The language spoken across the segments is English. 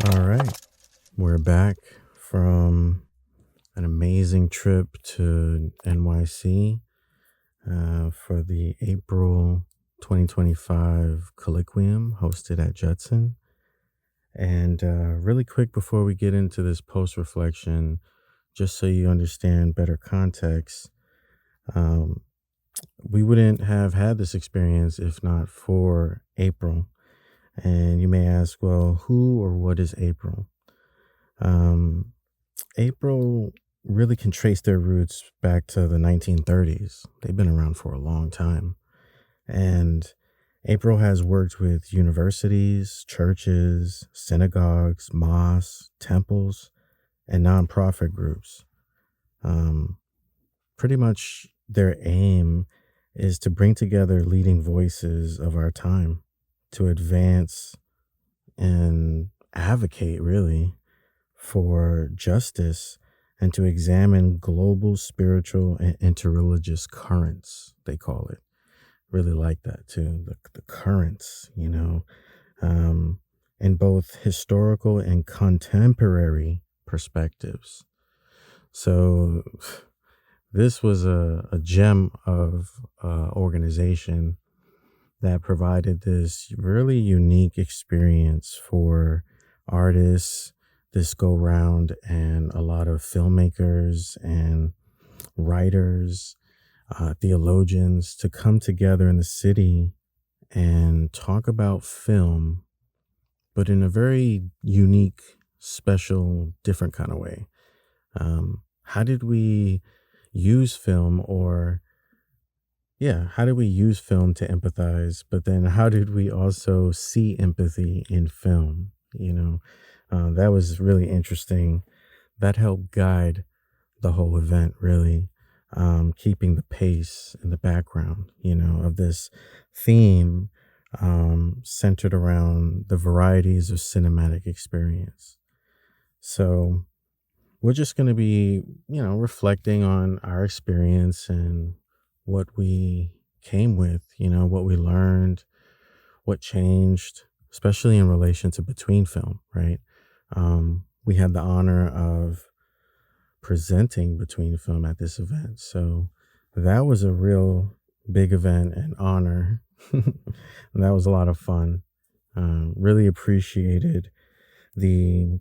All right, we're back from an amazing trip to NYC for the April 2025 Colloquium hosted at Judson. And really quick before we get into this post reflection, just so you understand better context, um, we wouldn't have had this experience if not for April. And you may ask, well, who or what is April? Um, April really can trace their roots back to the 1930s. They've been around for a long time. And April has worked with universities, churches, synagogues, mosques, temples, and nonprofit groups. Um, Pretty much their aim is to bring together leading voices of our time to advance and advocate, really, for justice and to examine global spiritual and interreligious currents, they call it. Really like that too. The currents, um, in both historical and contemporary perspectives. So this was a gem of organization that provided this really unique experience for artists this go round and a lot of filmmakers and writers, theologians to come together in the city and talk about film, but in a very unique, special, different kind of way. How did we use film or yeah, how did we use film to empathize? But then how did we also see empathy in film? That was really interesting. That helped guide the whole event, really, keeping the pace in the background, of this theme centered around the varieties of cinematic experience. So we're just going to be, reflecting on our experience and what we came with, what we learned, what changed, especially in relation to between film, right? We had the honor of presenting between film at this event. So that was a real big event and honor. And that was a lot of fun. Really appreciated the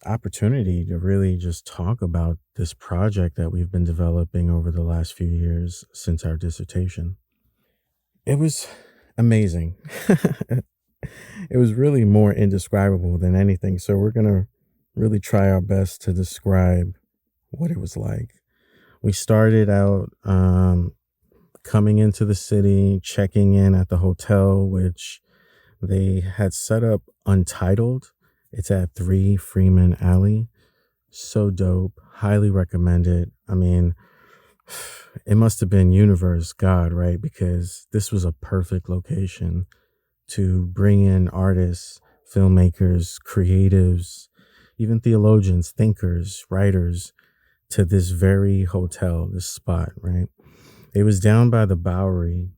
opportunity to really just talk about this project that we've been developing over the last few years since our dissertation. It was amazing. It was really more indescribable than anything. So we're going to really try our best to describe what it was like. We started out coming into the city, checking in at the hotel, which they had set up untitled. It's at 3 Freeman Alley. So dope. Highly recommend it. I mean, it must have been universe, God, right? Because this was a perfect location to bring in artists, filmmakers, creatives, even theologians, thinkers, writers to this very hotel, this spot, right? It was down by the Bowery,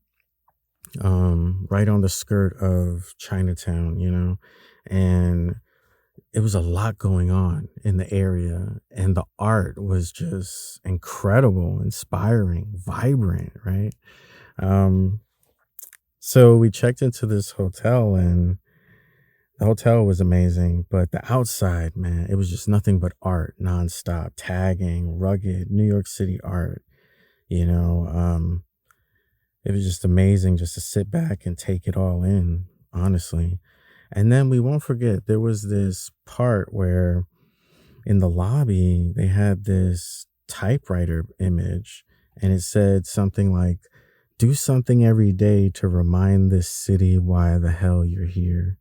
right on the skirt of Chinatown, and it was a lot going on in the area, and the art was just incredible, inspiring, vibrant, right? Um, so we checked into this hotel, and the hotel was amazing, but the outside, man, it was just nothing but art nonstop, tagging, rugged New York City art, you know. It was just amazing just to sit back and take it all in, honestly. And then we won't forget there was this part where in the lobby they had this typewriter image and it said something like, do something every day to remind this city why the hell you're here.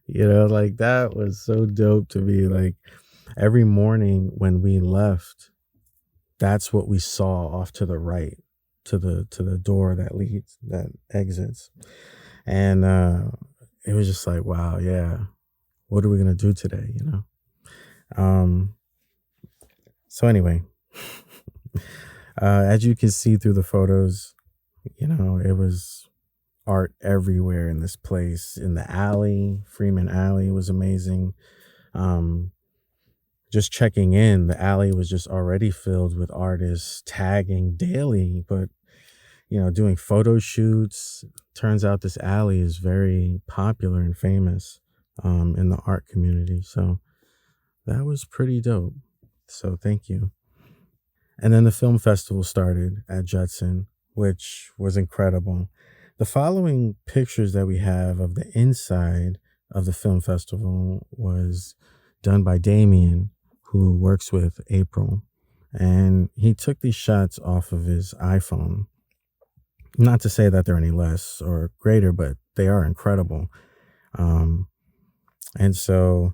Like that was so dope to me. Like every morning when we left, that's what we saw off to the right, to the door that exits. And it was just like, wow, yeah, what are we gonna do today, um so anyway, as you can see through the photos, it was art everywhere in this place. In the alley, Freeman Alley was amazing. Um, just checking in, the alley was just already filled with artists tagging daily, but doing photo shoots. Turns out this alley is very popular and famous in the art community. So that was pretty dope. So thank you. And then the film festival started at Judson, which was incredible. The following pictures that we have of the inside of the film festival was done by Damien, who works with April. And he took these shots off of his iPhone. Not to say that they're any less or greater, but they are incredible. And so,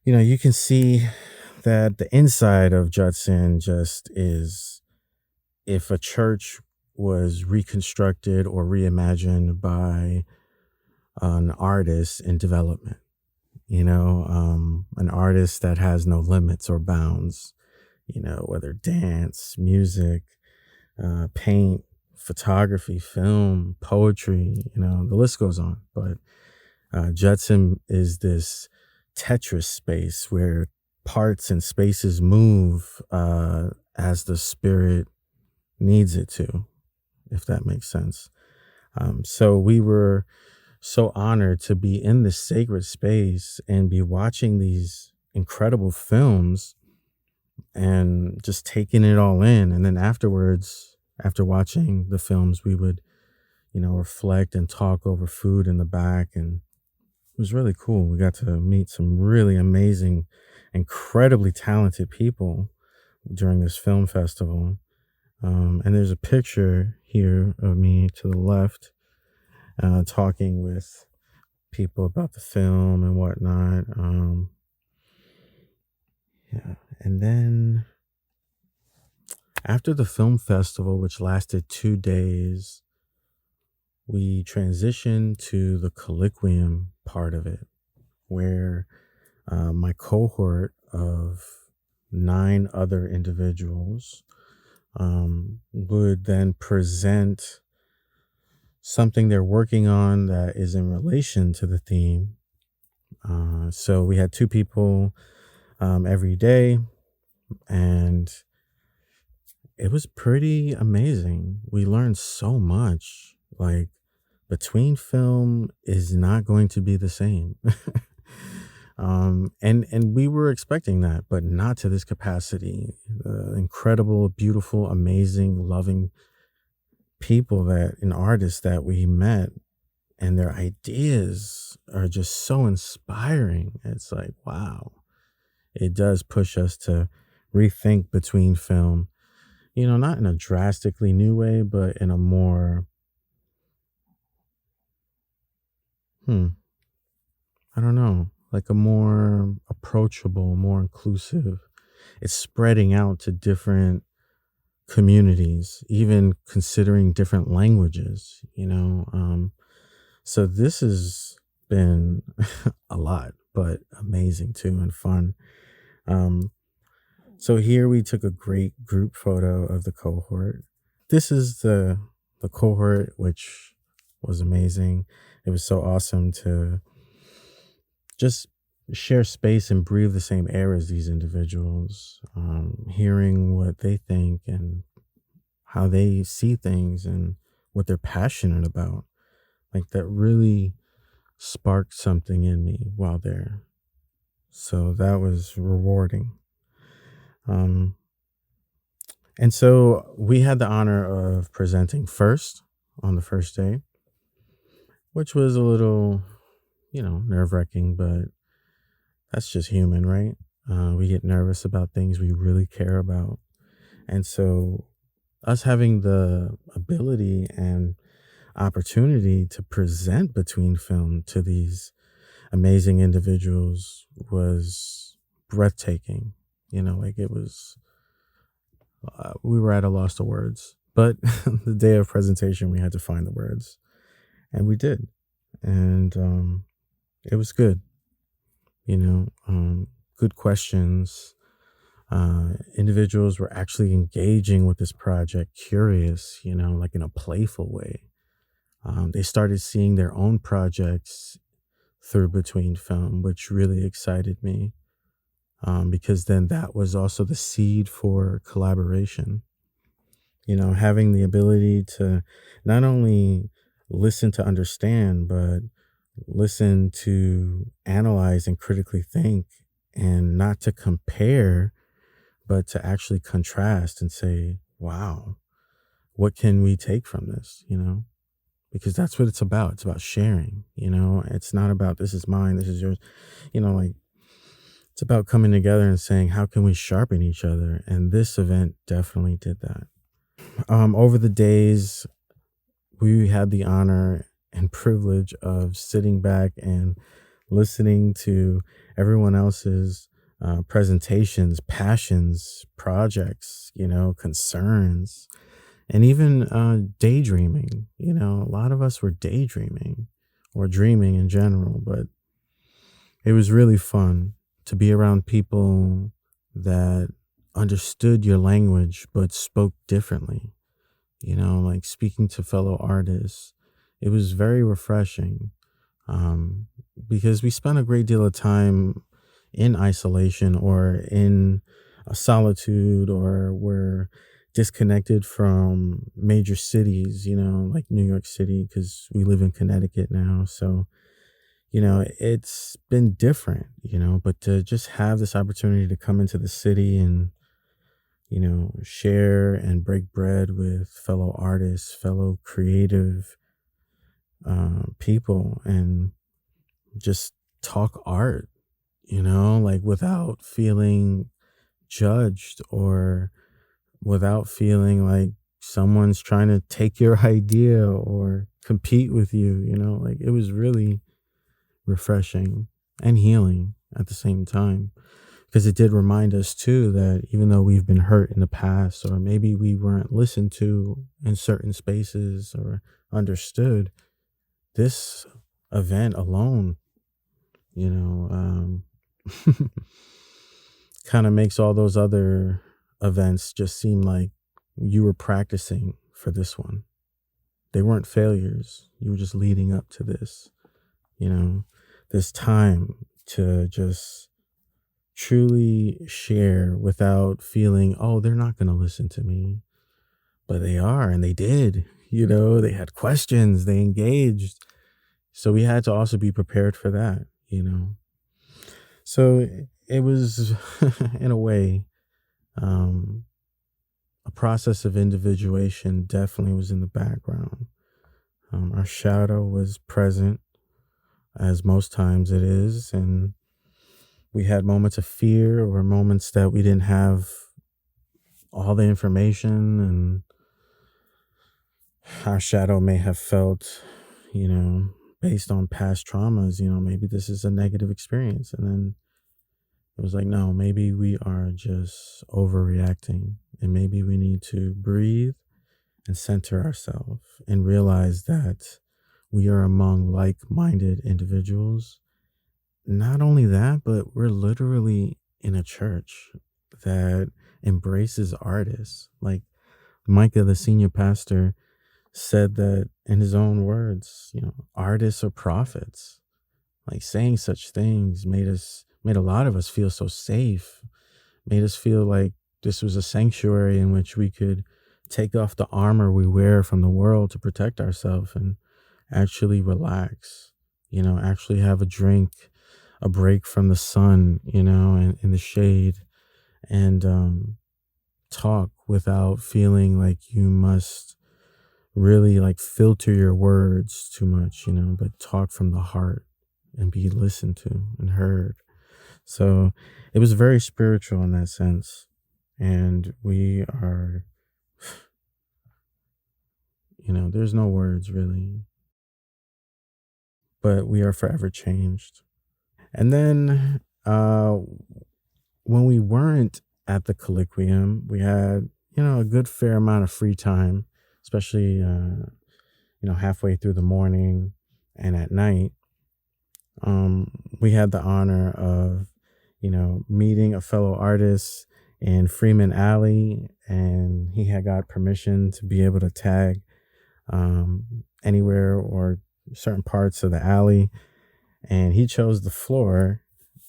you can see that the inside of Judson just is, if a church was reconstructed or reimagined by an artist in development, an artist that has no limits or bounds, whether dance, music, paint, photography, film, poetry, the list goes on. But Judson is this Tetris space where parts and spaces move as the spirit needs it to, if that makes sense. So we were so honored to be in this sacred space and be watching these incredible films and just taking it all in. And then afterwards, after watching the films, we would, reflect and talk over food in the back. And it was really cool. We got to meet some really amazing, incredibly talented people during this film festival. And there's a picture here of me to the left, talking with people about the film and whatnot. Yeah. And then after the film festival, which lasted 2 days, we transitioned to the Colloquium part of it, where my cohort of 9 other individuals would then present something they're working on that is in relation to the theme. So we had 2 people every day, and it was pretty amazing. We learned so much. Like, between film is not going to be the same. And we were expecting that, but not to this capacity. Incredible, beautiful, amazing, loving people and artists that we met, and their ideas are just so inspiring. It's like, wow, it does push us to rethink between film, not in a drastically new way, but in a more, I don't know, like a more approachable, more inclusive. It's spreading out to different communities, even considering different languages, So this has been a lot, but amazing too and fun. So here we took a great group photo of the cohort. This is the cohort, which was amazing. It was so awesome to just share space and breathe the same air as these individuals, hearing what they think and how they see things and what they're passionate about. Like, that really sparked something in me while there. So that was rewarding. And so we had the honor of presenting first on the first day, which was a little, nerve-wracking, but that's just human, right? We get nervous about things we really care about. And so us having the ability and opportunity to present between film to these amazing individuals was breathtaking. Like, it was, we were at a loss of words. But the day of presentation, we had to find the words, and we did. And it was good. Good questions. Individuals were actually engaging with this project, curious, like in a playful way. They started seeing their own projects through between film, which really excited me, because then that was also the seed for collaboration. Having the ability to not only listen to understand, but listen to analyze and critically think, and not to compare, but to actually contrast and say, wow, what can we take from this? Because that's what it's about. It's about sharing. It's not about this is mine, this is yours. Like, it's about coming together and saying, how can we sharpen each other? And this event definitely did that. Over the days, we had the honor and privilege of sitting back and listening to everyone else's presentations, passions, projects, concerns, and even daydreaming. A lot of us were daydreaming or dreaming in general, but it was really fun to be around people that understood your language but spoke differently. Like speaking to fellow artists. It was very refreshing, um, because we spent a great deal of time in isolation or in a solitude, or we're disconnected from major cities, like New York City, because we live in Connecticut now. So, it's been different, but to just have this opportunity to come into the city and share and break bread with fellow artists, fellow creative people, and just talk art, like without feeling judged, or without feeling like someone's trying to take your idea or compete with you, like it was really refreshing and healing at the same time. Because it did remind us too that even though we've been hurt in the past, or maybe we weren't listened to in certain spaces or understood, this event alone, you know, um, kind of makes all those other events just seem like you were practicing for this one. They weren't failures. You were just leading up to this, you know, this time to just truly share without feeling, oh, they're not going to listen to me. But they are, and they did. They had questions, they engaged. So we had to also be prepared for that. So it was, in a way, um, a process of individuation definitely was in the background. Our shadow was present, as most times it is. And we had moments of fear, or moments that we didn't have all the information, and our shadow may have felt, you know, based on past traumas, maybe this is a negative experience. And then it was like, no, maybe we are just overreacting, and maybe we need to breathe and center ourselves and realize that we are among like minded individuals. Not only that, but we're literally in a church that embraces artists. Like Micah, the senior pastor, said that in his own words, artists are prophets. Like saying such things made a lot of us feel so safe, made us feel like this was a sanctuary in which we could take off the armor we wear from the world to protect ourselves and actually relax, actually have a drink, a break from the sun, and in the shade, and talk without feeling like you must really like filter your words too much, but talk from the heart and be listened to and heard. So it was very spiritual in that sense. And we are, there's no words really, but we are forever changed. And then when we weren't at the Colloquium, we had, a good fair amount of free time, especially, halfway through the morning and at night. We had the honor of, meeting a fellow artist in Freeman Alley, and he had got permission to be able to tag anywhere or certain parts of the alley. and he chose the floor,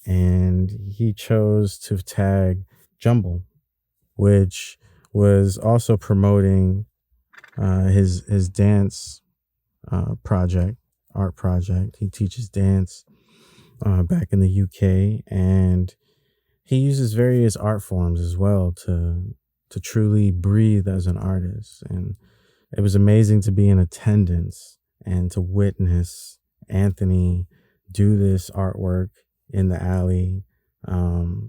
and he chose to tag Jumble, which was also promoting his dance project, art project. He teaches dance back in the UK, and he uses various art forms as well to truly breathe as an artist. And it was amazing to be in attendance and to witness Anthony do this artwork in the alley,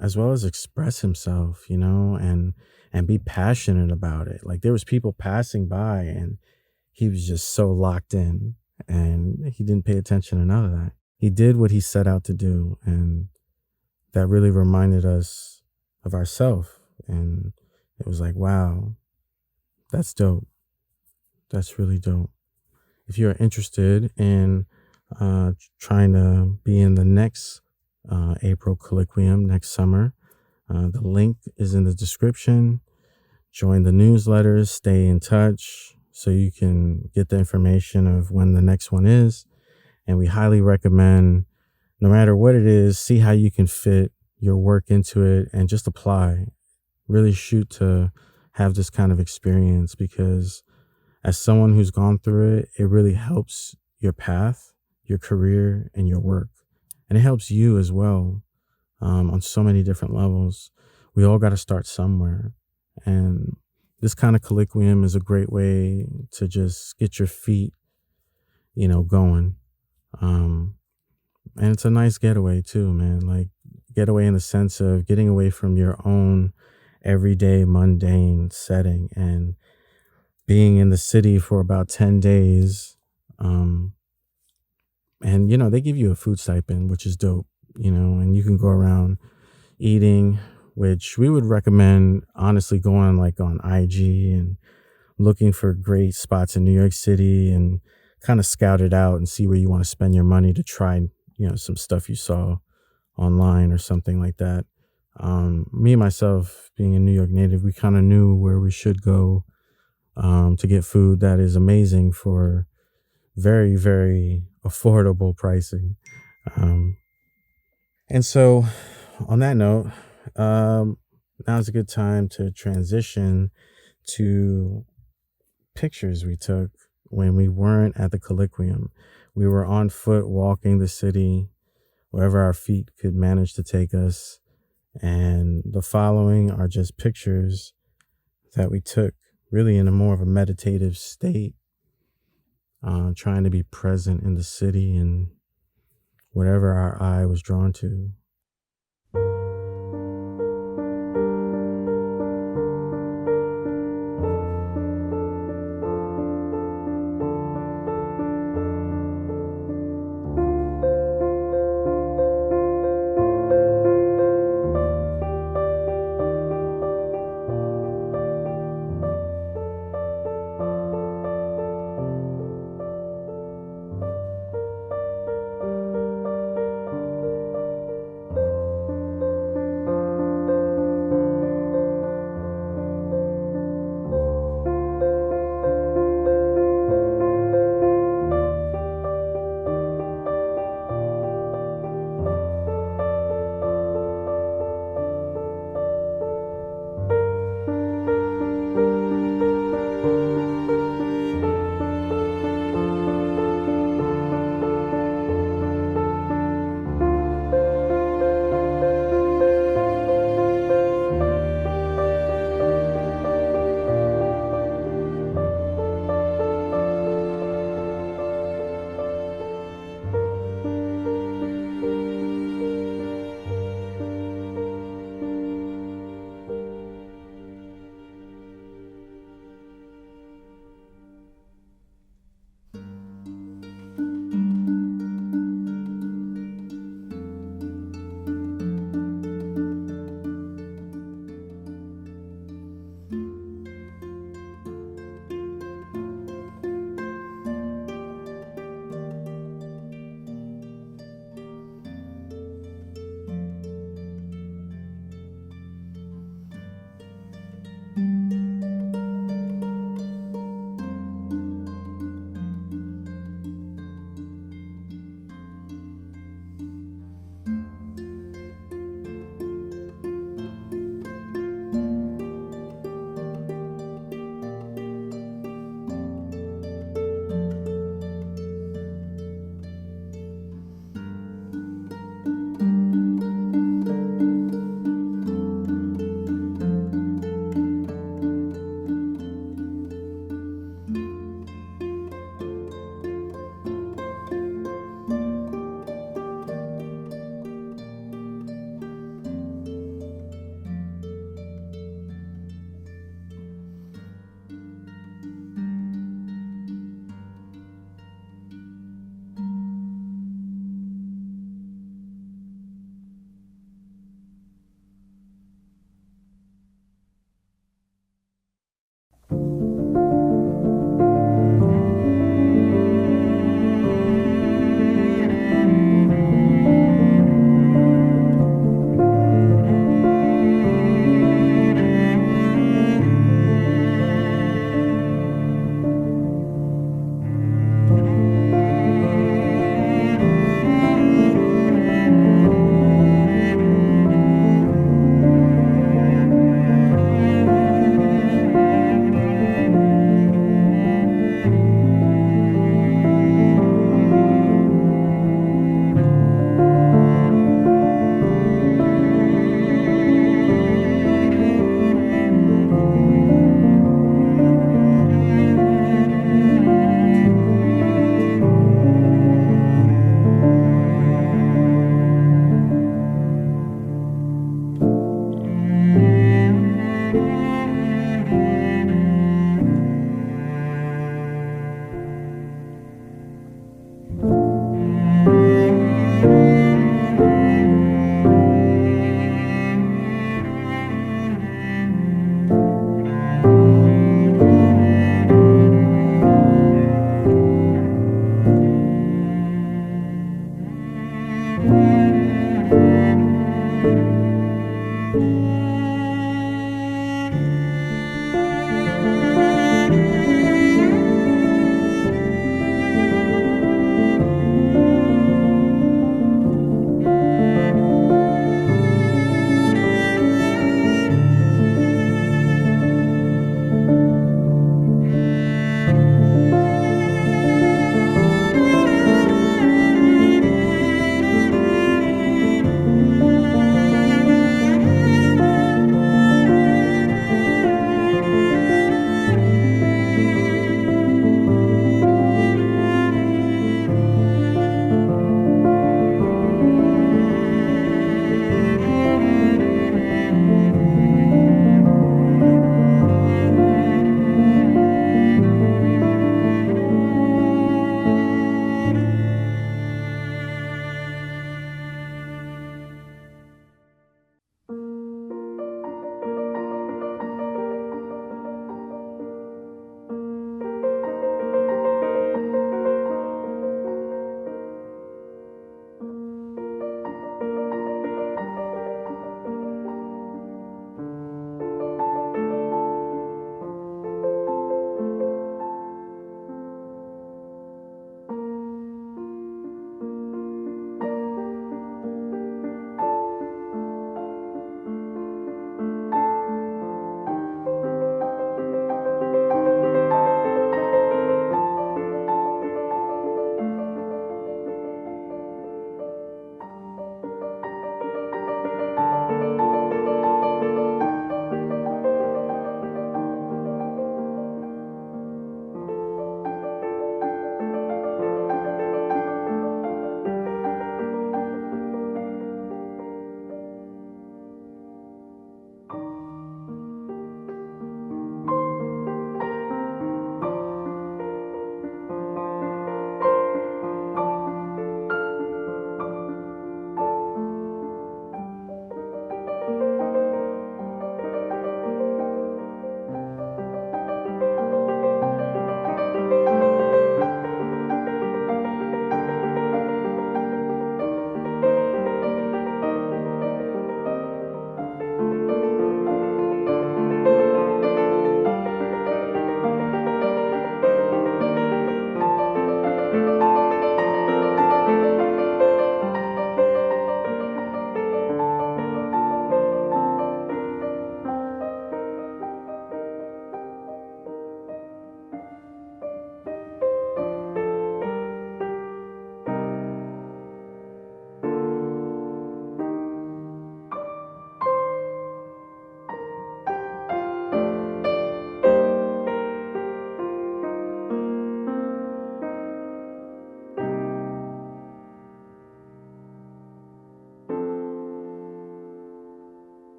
as well as express himself, and be passionate about it. Like there was people passing by, and he was just so locked in, and he didn't pay attention to none of that. He did what he set out to do, and that really reminded us of ourselves. And it was like, wow, that's dope. That's really dope. If you're interested in trying to be in the next April Colloquium next summer, the link is in the description. Join the newsletters, stay in touch so you can get the information of when the next one is. And we highly recommend, no matter what it is, see how you can fit your work into it and just apply. Really shoot to have this kind of experience, because as someone who's gone through it, it really helps your path, your career, and your work. And it helps you as well, on so many different levels. We all got to start somewhere. And this kind of colloquium is a great way to just get your feet, going. And it's a nice getaway too, man. Like getaway in the sense of getting away from your own everyday mundane setting and being in the city for about 10 days. And they give you a food stipend, which is dope, and you can go around eating, which we would recommend honestly going like on IG and looking for great spots in New York City and kind of scout it out and see where you want to spend your money to try, some stuff you saw online or something like that. Me and myself, being a New York native, we kind of knew where we should go to get food that is amazing for very, very affordable pricing. And so on that note, now's a good time to transition to pictures we took when we weren't at the Colloquium. We were on foot walking the city, wherever our feet could manage to take us. And the following are just pictures that we took really in a more of a meditative state, trying to be present in the city and whatever our eye was drawn to.